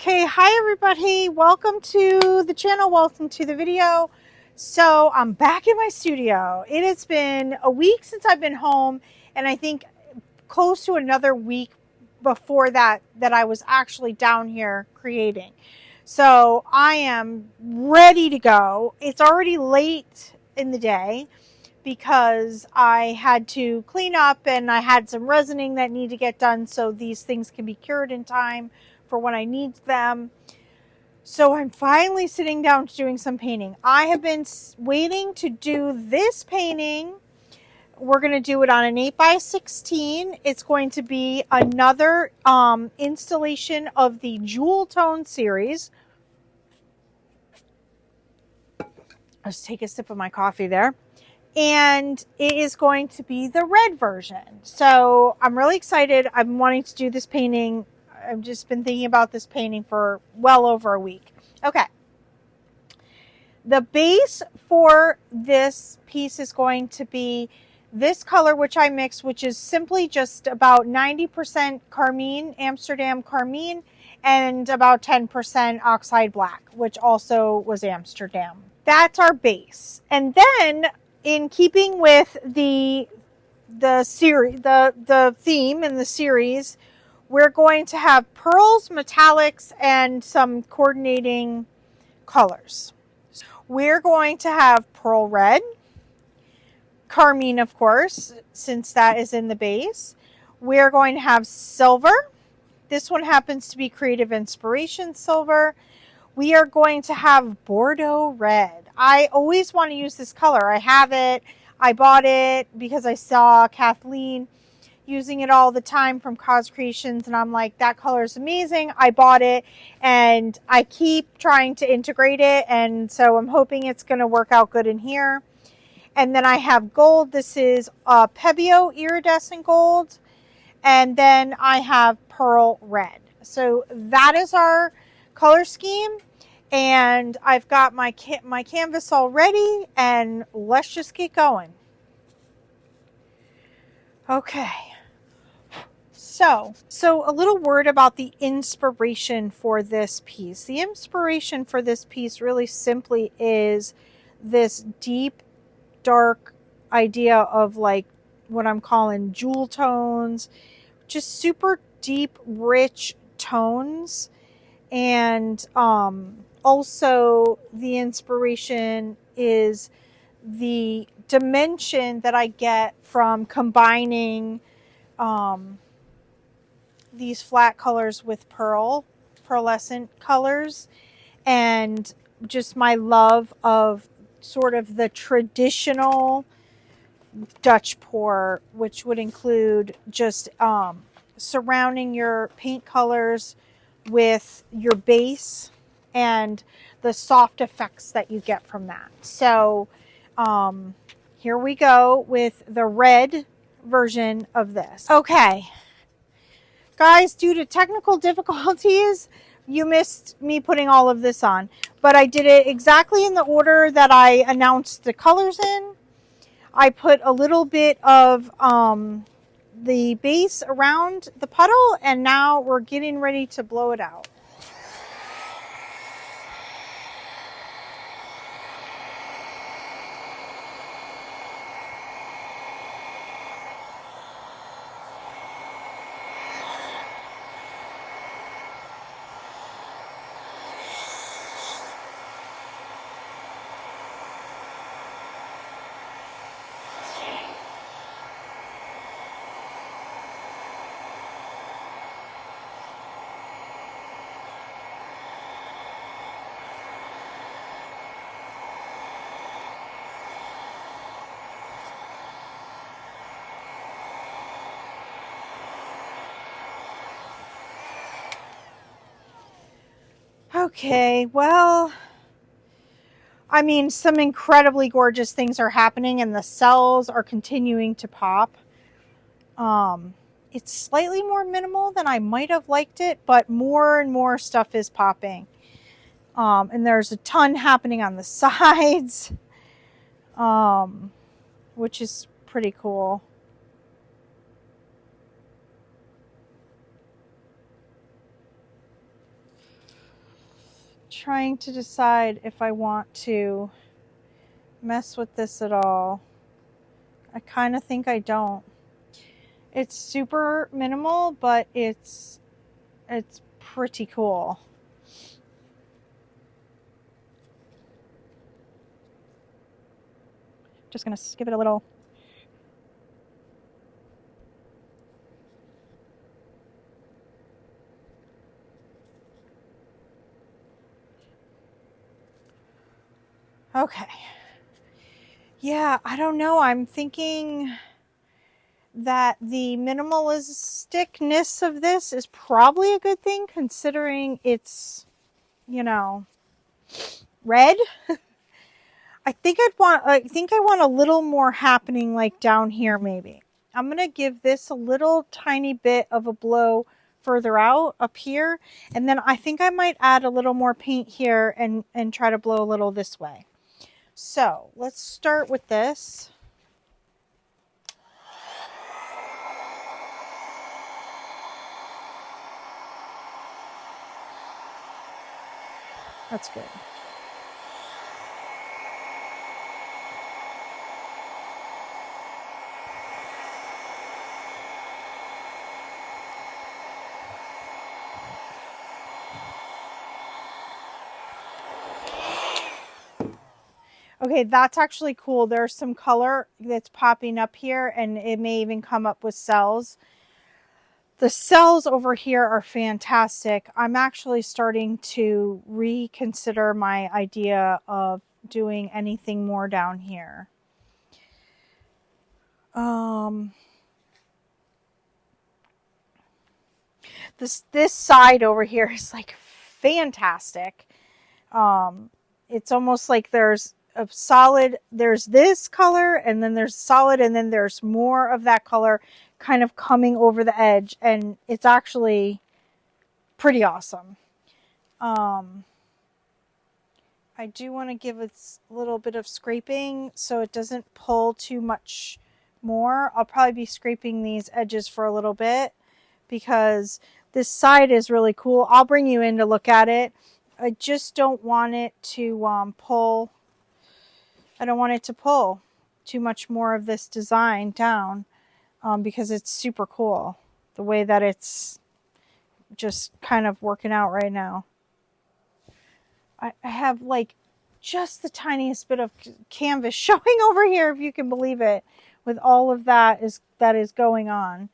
Okay, hi everybody. Welcome to the channel. Welcome to the video. So I'm back in my studio. It has been a week since I've been home, and I think close to another week before that I was actually down here creating. So I am ready to go. It's already late in the day because I had to clean up and I had some resining that need to get done so these things can be cured in time for when I need them. So I'm finally sitting down to doing some painting. I have been waiting to do this painting. We're going to do it on an 8x16. It's going to be another installation of the Jewel Tone series. Let's take a sip of my coffee there. And it is going to be the red version. So I'm really excited. I'm wanting to do this painting. I've just been thinking about this painting for well over a week. Okay. The base for this piece is going to be this color, which I mixed, which is simply just about 90% carmine, Amsterdam carmine, and about 10% oxide black, which also was Amsterdam. That's our base. And then, in keeping with the series, the theme in the series, we're going to have pearls, metallics, and some coordinating colors. We're going to have pearl red, carmine, of course, since that is in the base. We're going to have silver. This one happens to be Creative Inspiration silver. We are going to have Bordeaux red. I always want to use this color. I have it. I bought it because I saw Kathleen using it all the time from Cause Creations, and I'm like, that color is amazing. I bought it, and I keep trying to integrate it, and so I'm hoping it's going to work out good in here. And then I have gold. This is Pebbio iridescent gold, and then I have pearl red. So that is our color scheme, and I've got my canvas all ready, and let's just get going. Okay. So a little word about the inspiration for this piece. The inspiration for this piece really simply is this deep, dark idea of like what I'm calling jewel tones, just super deep, rich tones. And also the inspiration is the dimension that I get from combining these flat colors with pearlescent colors, and just my love of sort of the traditional dutchpour, which would include just surrounding your paint colors with your base and the soft effects that you get from that. So here we go with the red version of this. Okay, guys, due to technical difficulties, you missed me putting all of this on, but I did it exactly in the order that I announced the colors in. I put a little bit of the base around the puddle, and now we're getting ready to blow it out. Okay, well, I mean, some incredibly gorgeous things are happening, and the cells are continuing to pop. It's slightly more minimal than I might have liked it, but more and more stuff is popping. And there's a ton happening on the sides, which is pretty cool. trying to decide if I want to mess with this at all. I kind of think I don't. It's super minimal, but it's pretty cool. Just gonna give it a little. Okay. Yeah, I don't know. I'm thinking that the minimalisticness of this is probably a good thing, considering it's, you know, red. I think I want a little more happening, like down here maybe. I'm going to give this a little tiny bit of a blow further out up here, and then I think I might add a little more paint here and try to blow a little this way. So let's start with this. That's good. Okay, that's actually cool. There's some color that's popping up here, and it may even come up with cells. The cells over here are fantastic. I'm actually starting to reconsider my idea of doing anything more down here. This side over here is like fantastic. It's almost like there's a solid, there's this color, and then there's solid, and then there's more of that color kind of coming over the edge, and it's actually pretty awesome. I do want to give it a little bit of scraping so it doesn't pull too much more. I'll probably be scraping these edges for a little bit because this side is really cool. I'll bring you in to look at it. I just don't want it to pull. I don't want it to pull too much more of this design down because it's super cool the way that it's just kind of working out right now. I have like just the tiniest bit of canvas showing over here, if you can believe it, with all of that is going on.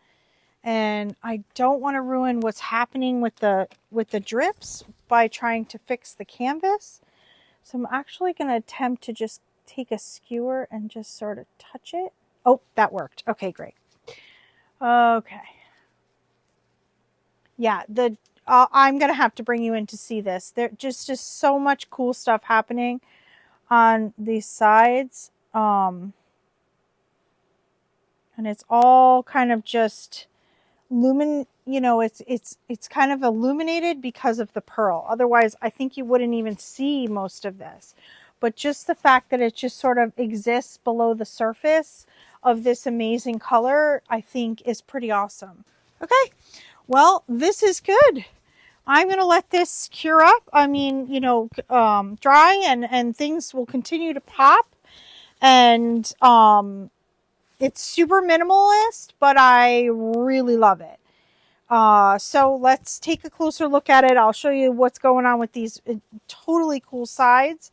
And I don't want to ruin what's happening with the drips by trying to fix the canvas. So I'm actually going to attempt to just take a skewer and just sort of touch it. Oh, that worked. Okay, great. Okay. Yeah, I'm going to have to bring you in to see this. There's just so much cool stuff happening on these sides. And it's all kind of just it's kind of illuminated because of the pearl. Otherwise, I think you wouldn't even see most of this. But just the fact that it just sort of exists below the surface of this amazing color, I think is pretty awesome. Okay. Well, this is good. I'm going to let this cure up. I mean, dry and things will continue to pop. And it's super minimalist, but I really love it. So let's take a closer look at it. I'll show you what's going on with these totally cool sides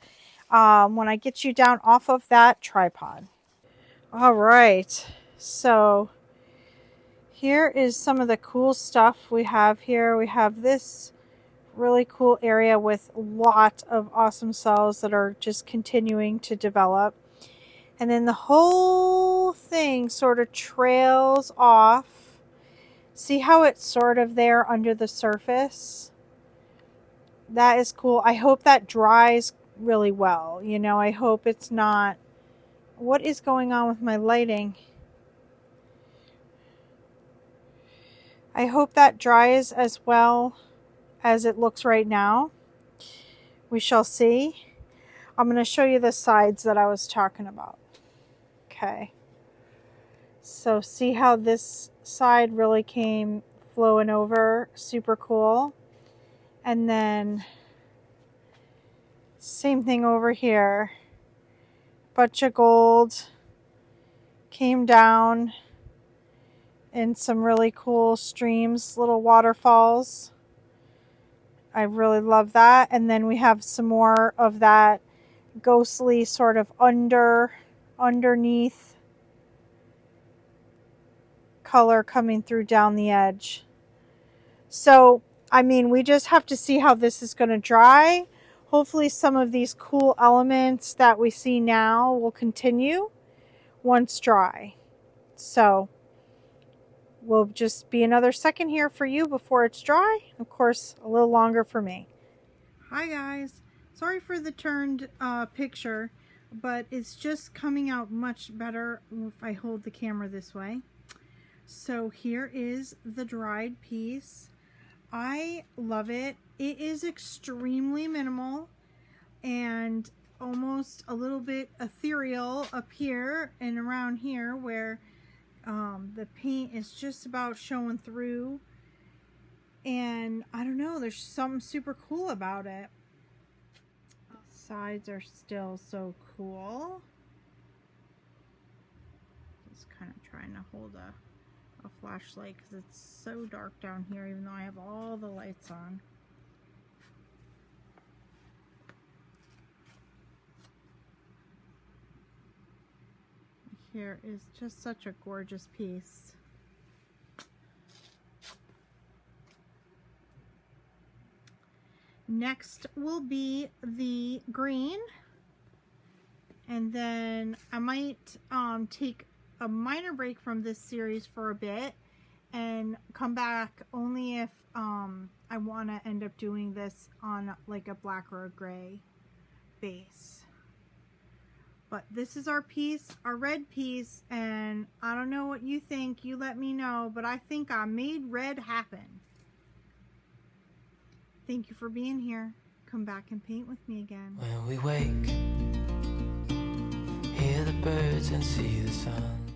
when I get you down off of that tripod. All right. So here is some of the cool stuff we have here. We have this really cool area with a lot of awesome cells that are just continuing to develop. And then the whole thing sort of trails off. See how it's sort of there under the surface? That is cool. I hope that dries really well. I hope it's not... What is going on with my lighting? I hope that dries as well as it looks right now. We shall see. I'm going to show you the sides that I was talking about. Okay. So see how this side really came flowing over? Super cool. And then Same thing over here. Bunch of gold came down in some really cool streams, little waterfalls. I really love that. And then we have some more of that ghostly sort of underneath color coming through down the edge. So, I mean, we just have to see how this is going to dry. Hopefully some of these cool elements that we see now will continue once dry. So, we'll just be another second here for you before it's dry. Of course, a little longer for me. Hi guys. Sorry for the turned picture, but it's just coming out much better if I hold the camera this way. So here is the dried piece. I love it. It is extremely minimal and almost a little bit ethereal up here and around here where the paint is just about showing through. And I don't know, there's something super cool about it. The sides are still so cool. Just kind of trying to hold a flashlight because it's so dark down here even though I have all the lights on. Here is just such a gorgeous piece. Next will be the green, and then I might take a minor break from this series for a bit and come back only if I want to end up doing this on like a black or a gray base. But this is our piece, our red piece, and I don't know what you think, you let me know, but I think I made red happen. Thank you for being here. Come back and paint with me again. When we wake, hear the birds and see the sun.